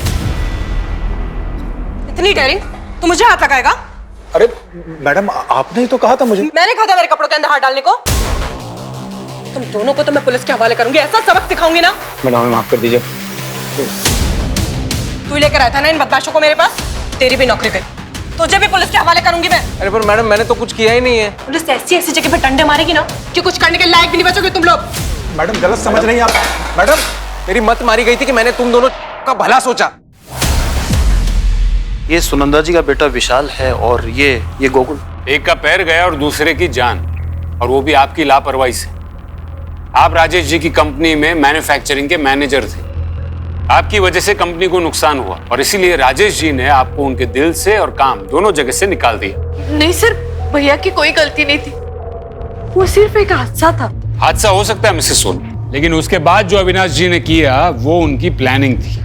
इतनी डेयरिंग तो मुझे हाथ लगाएगा? अरे मैडम, आपने ही तो कहा था मुझे। मैंने कहा था मेरे कपड़ों के अंदर हाथ डालने को। तुम दोनों को तो मैं पुलिस के हवाले करूंगी, ऐसा सबक सिखाऊंगी ना। मैडम हमें माफ कर दीजिए। तू लेकर आया था ना इन बदमाशों को मेरे पास, तेरी भी नौकरी गई, तुझे भी पुलिस के हवाले करूंगी मैं। अरे पर मैडम मैंने तो कुछ किया ही नहीं है। पुलिस ऐसी ऐसी जगह पे डंडे मारेगी ना कि कुछ करने के लायक भी नहीं बचोगे तुम लोग। मैडम गलत समझ रही हैं आप। मैडम मेरी मत मारी गई थी कि मैंने तुम दोनों का भला सोचा। ये सुनंदा जी का बेटा विशाल है और ये गोकुल। एक का पैर गया और दूसरे की जान, और वो भी आपकी लापरवाही से। आप राजेश जी की कंपनी में मैन्युफैक्चरिंग के मैनेजर थे, आपकी वजह से कंपनी को नुकसान हुआ और इसीलिए राजेश जी ने आपको उनके दिल से और काम दोनों जगह से निकाल दिया। नहीं सर, भैया की कोई गलती नहीं थी, वो सिर्फ एक हादसा था। हादसा हो सकता है मिसेस सोनी, लेकिन उसके बाद जो अविनाश जी ने किया वो उनकी प्लानिंग थी।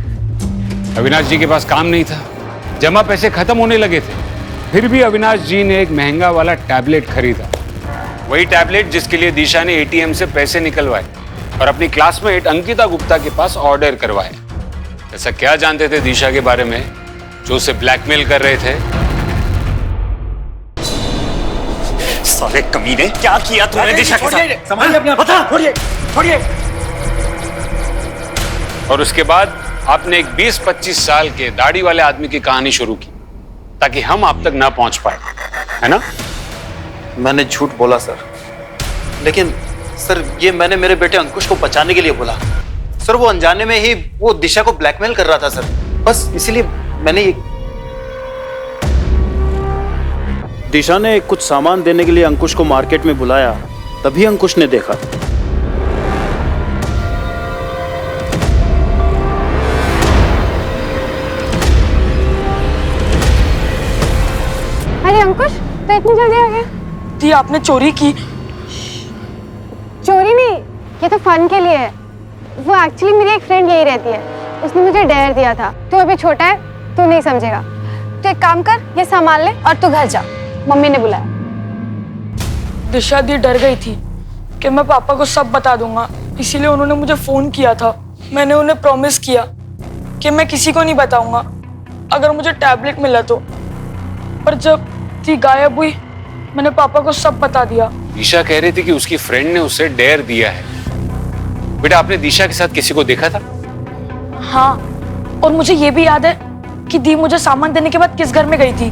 अविनाश जी के पास काम नहीं था, जमा पैसे खत्म होने लगे थे, फिर भी अविनाश जी ने एक महंगा वाला टैबलेट खरीदा, वही टैबलेट जिसके लिए दिशा ने एटीएम से पैसे निकलवाए और अपनी क्लासमेट अंकिता गुप्ता के पास ऑर्डर करवाए। ऐसा क्या जानते थे दिशा के बारे में जो उसे ब्लैकमेल कर रहे थे? साले कमीने, क्या किया तूने दिशा के साथ? संभालिए अपने आप। बता, छोड़िए। और उसके बाद आपने एक 20-25 साल के दाढ़ी वाले आदमी की कहानी शुरू की ताकि हम आप तक ना पहुंच पाए, है ना? मैंने झूठ बोला सर, लेकिन सर ये मैंने मेरे बेटे अंकुश को बचाने के लिए बोला सर। वो अनजाने में ही वो दिशा को ब्लैकमेल कर रहा था सर, बस इसीलिए मैंने ये। दिशा ने कुछ सामान देने के लिए अंकुश को मार्केट में बुलाया, तभी अंकुश ने देखा। अरे अंकुश, तो इतनी जल्दी आ गया? दी आपने चोरी की? चोरी नहीं, ये तो फन के लिए है। वो एक्चुअली मेरी एक फ्रेंड यही रहती है, उसने मुझे डेयर दिया था। तू अभी छोटा है, तू नहीं समझेगा। तो एक काम कर, ये सामान ले और तू घर जा, मम्मी ने बुलाया। दिशा दी डर गई थी कि मैं पापा को सब बता दूंगा, इसीलिए उन्होंने मुझे फोन किया था। मैंने उन्हें प्रॉमिस किया कि मैं किसी को नहीं बताऊंगा अगर मुझे टैबलेट मिला तो। पर जब दी गायब हुई, मैंने पापा को सब बता दिया। दिशा कह रही थी कि उसकी फ्रेंड ने उसे डेयर दिया है। बेटा, आपने दिशा के साथ किसी को देखा था? हाँ, और मुझे ये भी याद है कि दी मुझे सामान देने के बाद किस घर में गई थी।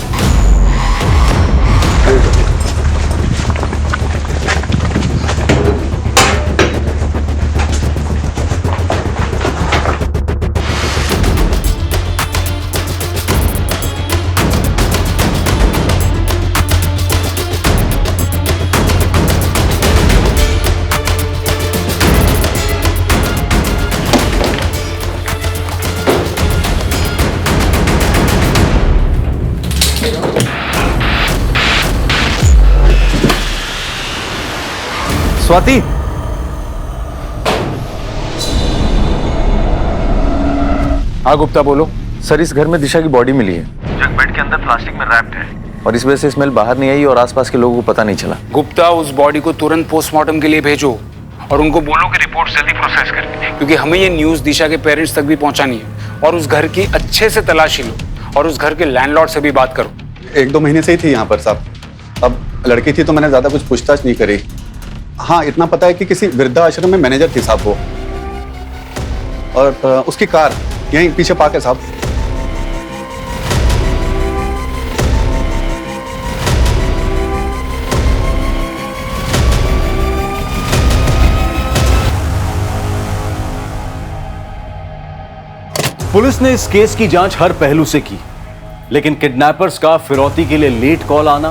स्वाति, हाँ गुप्ता बोलो। सर इस घर में दिशा की बॉडी मिली है, जग बेड के अंदर प्लास्टिक में रैप्ड है, और इस वजह से स्मेल बाहर नहीं आई और आसपास के लोगों को पता नहीं चला। गुप्ता, उस बॉडी को तुरंत पोस्टमार्टम के लिए भेजो और उनको बोलो कि रिपोर्ट जल्दी प्रोसेस करें, क्योंकि हमें ये न्यूज़ दिशा के पेरेंट्स तक भी पहुंचानी है। और उस घर की अच्छे से तलाशी लो और उस घर के लैंडलॉर्ड से भी बात करो। 1-2 महीने से ही थी यहाँ पर साहब। अब लड़की थी तो मैंने ज्यादा कुछ पूछताछ नहीं करी। हाँ, इतना पता है कि किसी वृद्धाश्रम में मैनेजर थी साहब वो, और उसकी कार यहीं पीछे पार्क है साहब। पुलिस ने इस केस की जांच हर पहलू से की, लेकिन किडनैपर्स का फिरौती के लिए लेट कॉल आना,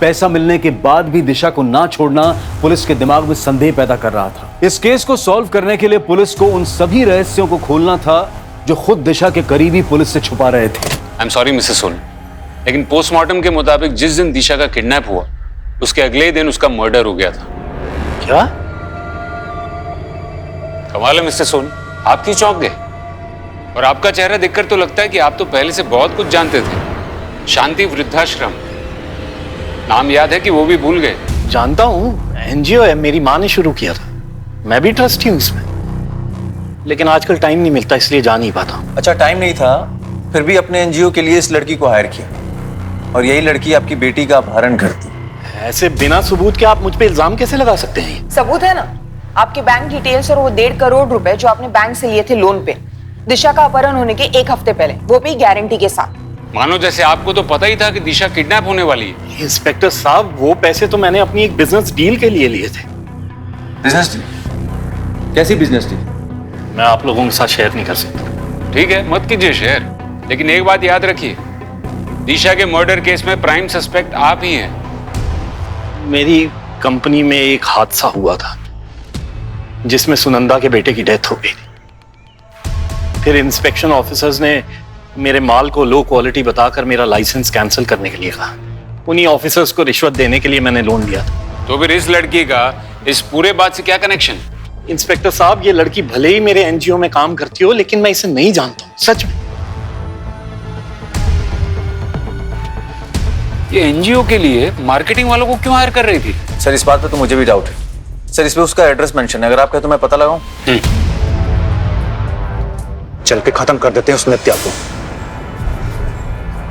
पैसा मिलने के बाद भी दिशा को ना छोड़ना पुलिस के दिमाग में संदेह पैदा कर रहा था। इस केस को सॉल्व करने के लिए पुलिस को उन सभी रहस्यों को खोलना था जो खुद दिशा के करीबी पुलिस से छुपा रहे थे। I am sorry Mrs Soni, लेकिन पोस्टमार्टम के मुताबिक जिस दिन दिशा का किडनैप हुआ उसके अगले ही दिन उसका मर्डर हो गया था। क्या? कमाल है मिस्टर सोनी, आप क्यों चौंक गए? और आपका चेहरा देखकर तो लगता है कि आप तो पहले से बहुत कुछ जानते थे। शांति वृद्धाश्रम नाम याद है कि वो भी भूल गए? जानता हूँ, एनजीओ है, मेरी माँ ने शुरू किया था, मैं भी ट्रस्टी हूँ इसमें, लेकिन आजकल टाइम नहीं मिलता इसलिए जा नहीं पाता। अच्छा, टाइम नहीं था, फिर भी अपने एनजीओ के लिए इस लड़की को हायर किया, और यही लड़की आपकी बेटी का अपहरण करती। ऐसे बिना सबूत के आप मुझ पे इल्जाम कैसे लगा सकते हैं? सबूत है ना, आपके बैंक डिटेल्स और वो 1.5 करोड़ रुपए जो आपने बैंक से लिए थे लोन पे, दिशा का अपहरण होने के 1 हफ्ते पहले, वो भी गारंटी के साथ। मानो जैसे आपको तो पता ही था कि दिशा किडनैप होने वाली है। इंस्पेक्टर साहब, वो पैसे तो मैंने अपनी एक बिजनेस डील के लिए लिए थे। Business deal? कैसी बिजनेस डील? मैं आप लोगों के साथ शेयर नहीं कर सकता। ठीक है, मत कीजिए शेयर, लेकिन एक बात याद रखिए, दिशा के मर्डर केस में प्राइम सस्पेक्ट आप ही हैं। मेरी कंपनी में एक हादसा हुआ था जिसमें सुनंदा के बेटे की डेथ हो गई थी। फिर इंस्पेक्शन ऑफिसर्स ने मेरे माल को लो क्वालिटी बताकर मेरा लाइसेंस कैंसिल करने के लिए कहा। उन्हीं ऑफिसर्स को रिश्वत देने के लिए मैंने लोन लिया था। तो फिर इस लड़की का इस पूरे बात से क्या कनेक्शन? इंस्पेक्टर साहब, ये लड़की भले ही मेरे एनजीओ में काम करती हो, लेकिन मैं इसे नहीं जानता हूं, सच में। ये एनजीओ के लिए मार्केटिंग वालों को क्यों हायर कर रही थी? सर, इस बात पे तो मुझे भी डाउट है। सर, इसमें उसका एड्रेस मेंशन है, अगर आप कहें तो मैं पता लगाऊं। चल के खत्म कर देते हैं उस नित्या को।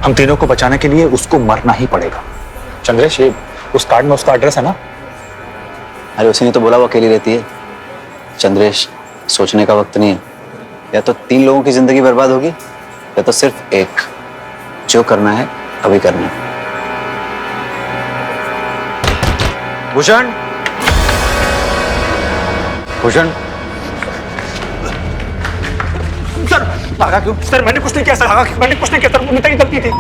हम तीनों को बचाने के लिए उसको मरना ही पड़ेगा। चंद्रेश, ये उस कार्ड में उसका एड्रेस है ना? अरे उसी ने तो बोला वो अकेली रहती है। चंद्रेश, सोचने का वक्त नहीं है। या तो 3 लोगों की जिंदगी बर्बाद होगी, या तो सिर्फ एक। जो करना है अभी करना है। भूषण, भूषण, सर भागा क्यों? सर मैंने कुछ नहीं किया, सर मैंने कुछ नहीं किया, सर मुझे गलती थी।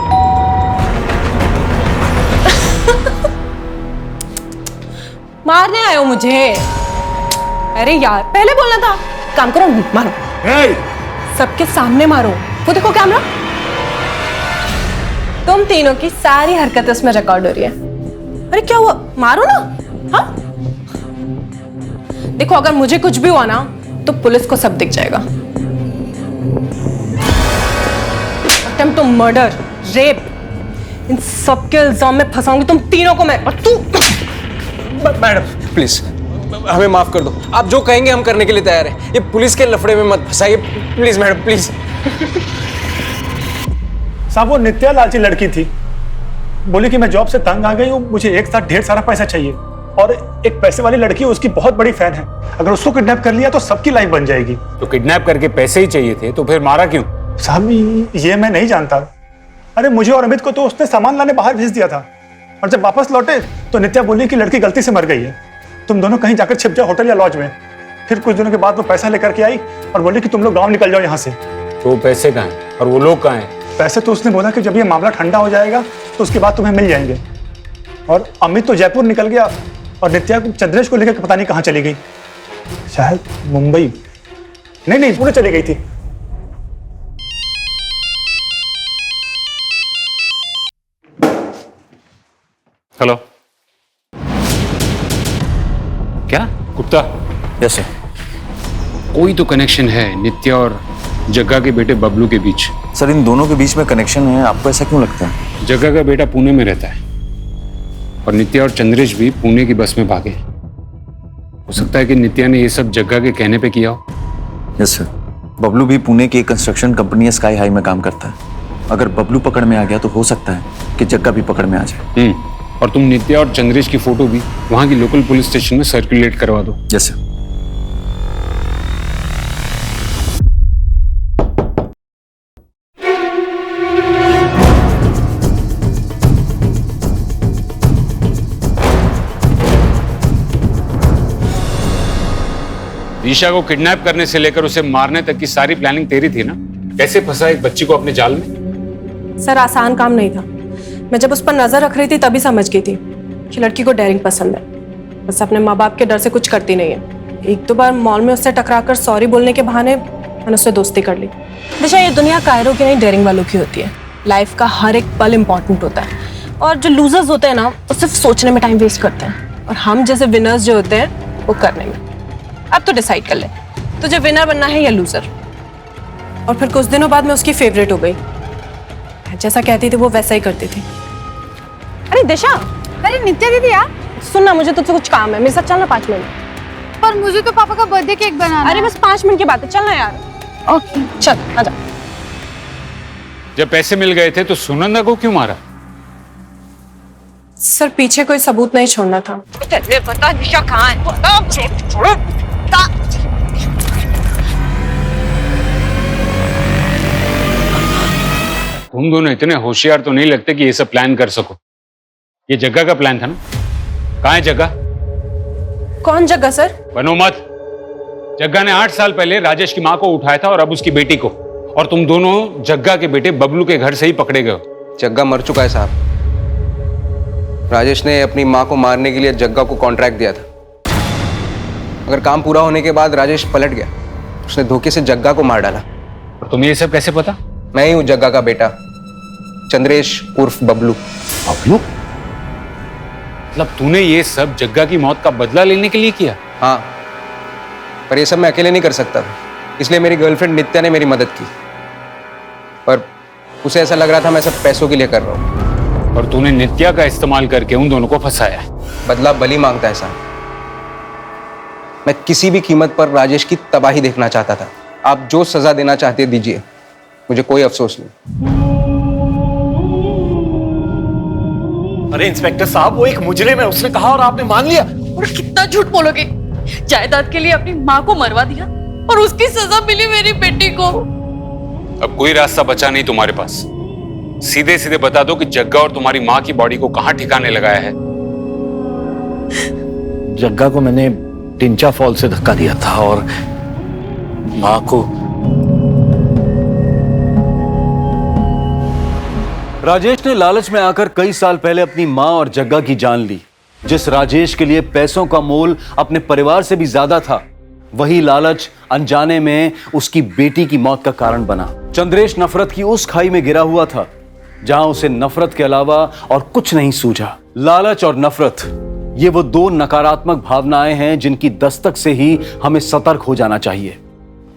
मारने आए हो मुझे? अरे यार, पहले बोलना था। काम करो, मारो। सबके सामने मारो। वो देखो कैमरा, तुम तीनों की सारी हरकतें उसमें रिकॉर्ड हो रही है। अरे क्या हुआ? मारो ना। हाँ, देखो अगर मुझे कुछ भी हुआ ना तो पुलिस को सब दिख जाएगा। अटेम्प्ट टू मर्डर, रेप, इन सब के इल्जाम में फंसाऊंगी तुम तीनों को मैं। और तू मैडम प्लीज हमें माफ कर दो, आप जो कहेंगे हम करने के लिए तैयार हैं। ये पुलिस के लफड़े में मत फंसाइए प्लीज मैडम, प्लीज। साहब, वो नित्या लालची लड़की थी, बोली कि मैं जॉब से तंग आ गई हूँ, मुझे एक साथ ढेर सारा पैसा चाहिए, और एक पैसे वाली लड़की उसकी बहुत बड़ी फैन है, अगर उसको किडनैप कर लिया तो सबकी लाइफ बन जाएगी। तो किडनैप करके पैसे ही चाहिए थे, तो फिर मारा क्यों? साहब, ये मैं नहीं जानता। अरे मुझे और अमित को तो उसने सामान लाने बाहर भेज दिया था, और जब वापस लौटे तो नित्या बोली कि लड़की गलती से मर गई है, तुम दोनों कहीं जाकर छिप जाओ होटल या लॉज में। फिर कुछ दिनों के बाद वो पैसा लेकर के आई और बोली कि तुम लोग गाँव निकल जाओ यहाँ से। तो पैसे कहाँ हैं और वो लोग कहाँ हैं? पैसे तो उसने बोला कि जब ये मामला ठंडा हो जाएगा तो उसके बाद तुम्हें मिल जाएंगे। और अमित तो जयपुर निकल गया, और नित्या चंद्रेश को लेकर पता नहीं कहाँ चली गई, शायद मुंबई, नहीं पुणे चली गई थी। हेलो, क्या गुप्ता? Yes sir. कोई तो कनेक्शन है नित्या और जग्गा के बेटे बबलू के बीच। सर, इन दोनों के बीच में कनेक्शन है, आपको ऐसा क्यों लगता है? जग्गा का बेटा पुणे में रहता है और नित्या और चंद्रेश भी पुणे की बस में भागे। हो सकता है कि नित्या ने ये सब जग्गा के कहने पे किया हो। Yes sir. बबलू भी पुणे की एक कंस्ट्रक्शन कंपनी स्काई हाई में काम करता है। अगर बबलू पकड़ में आ गया तो हो सकता है कि जग्गा भी पकड़ में आ जाए। और तुम नित्या और चंद्रेश की फोटो भी वहां की लोकल पुलिस स्टेशन में सर्कुलेट करवा दो। Yes sir. दिशा को किडनैप करने से लेकर उसे मारने तक की सारी प्लानिंग तेरी थी ना? कैसे फंसा एक बच्ची को अपने जाल में? सर आसान काम नहीं था। मैं जब उस पर नजर रख रही थी तभी समझ गई थी कि लड़की को डेयरिंग पसंद है, बस अपने माँ बाप के डर से कुछ करती नहीं है। एक दो बार मॉल में उससे टकराकर सॉरी बोलने के बहाने मैंने उससे दोस्ती कर ली। दिशा, ये दुनिया कायरों की नहीं डेयरिंग वालों की होती है। लाइफ का हर एक पल इम्पोर्टेंट होता है और जो लूजर्स होते हैं ना वो सिर्फ सोचने में टाइम वेस्ट करते हैं और हम जैसे विनर्स जो होते हैं वो करने में। अब तो डिसाइड कर ले, तुझे विनर बनना है या लूजर। और फिर कुछ दिनों बाद मैं उसकी फेवरेट हो गई। जैसा कहती थी वो वैसा ही करती थी। अरे दिशा, अरे नित्या दीदी यार, सुनना, मुझे तुझसे कुछ काम है, मेरे साथ चलना 5 मिनट। पर मुझे तो पापा का बर्थडे केक बनाना। अरे बस 5 मिनट की बात है, चलना यार। ओके चल आजा। जब पैसे मिल गए थे तो सुनंदा को क्यों मारा? सर पीछे कोई सबूत नहीं छोड़ना था। बता दिशा कहाँ है? तुम दोनों इतने होशियार तो नहीं लगते कि ये सब प्लान कर सको। ये जग्गा का प्लान था ना? कहाँ है जग्गा? कौन जग्गा सर? बनो मत। जग्गा ने 8 साल पहले राजेश की माँ को उठाया था और अब उसकी बेटी को, और तुम दोनों जग्गा के बेटे बबलू के घर से ही पकड़े गए हो। जग्गा मर चुका है साहब। राजेश ने अपनी माँ को मारने के लिए जग्गा को कॉन्ट्रैक्ट दिया था। अगर काम पूरा होने के बाद राजेश पलट गया, उसने धोखे से जग्गा को मार डाला। और तुम्हें ये सब कैसे पता? मैं ही हूँ जग्गा का बेटा, चंद्रेश उर्फ बबलू। बबलू? मतलब तूने ये सब जग्गा की मौत का बदला लेने के लिए किया? हाँ, पर ये सब मैं अकेले नहीं कर सकता, इसलिए मेरी गर्लफ्रेंड नित्या ने मेरी मदद की। पर उसे ऐसा लग रहा था मैं सब पैसों के लिए कर रहा हूँ। और तूने नित्या का इस्तेमाल करके उन दोनों को फंसाया। बदला बलि मांगता है साहब। मैं किसी भी कीमत पर राजेश की तबाही देखना चाहता था। आप जो सजा देना चाहते दीजिए, मुझे कोई अफसोस नहीं। अरे इंस्पेक्टर साहब, वो एक मुजरिम है, उसने कहा और आपने मान लिया। और कितना झूठ बोलोगे? जायदाद के लिए अपनी माँ को मरवा दिया और उसकी सजा मिली मेरी बेटी को। अब कोई रास्ता बचा नहीं तुम्हारे पास। सीधे सीधे बता दो कि जग्गा और तुम्हारी माँ की बॉडी को कहाँ ठिकाने लगाया है। जग्गा को मैंने टिंचा फॉल से धक्का दिया था और माँ को। राजेश ने लालच में आकर कई साल पहले अपनी मां और जग्गा की जान ली। जिस राजेश के लिए पैसों का मोल अपने परिवार से भी ज्यादा था, वही लालच अनजाने में उसकी बेटी की मौत का कारण बना। चंद्रेश नफरत की उस खाई में गिरा हुआ था जहां उसे नफरत के अलावा और कुछ नहीं सूझा। लालच और नफरत, ये वो दो नकारात्मक भावनाएं हैं जिनकी दस्तक से ही हमें सतर्क हो जाना चाहिए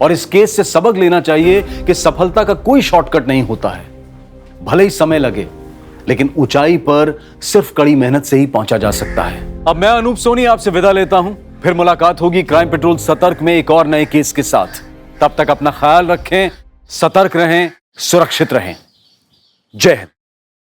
और इस केस से सबक लेना चाहिए कि सफलता का कोई शॉर्टकट नहीं होता है। भले ही समय लगे, लेकिन ऊंचाई पर सिर्फ कड़ी मेहनत से ही पहुंचा जा सकता है। अब मैं अनूप सोनी आपसे विदा लेता हूं। फिर मुलाकात होगी क्राइम पेट्रोल सतर्क में एक और नए केस के साथ। तब तक अपना ख्याल रखें, सतर्क रहें, सुरक्षित रहें। जय हिंद।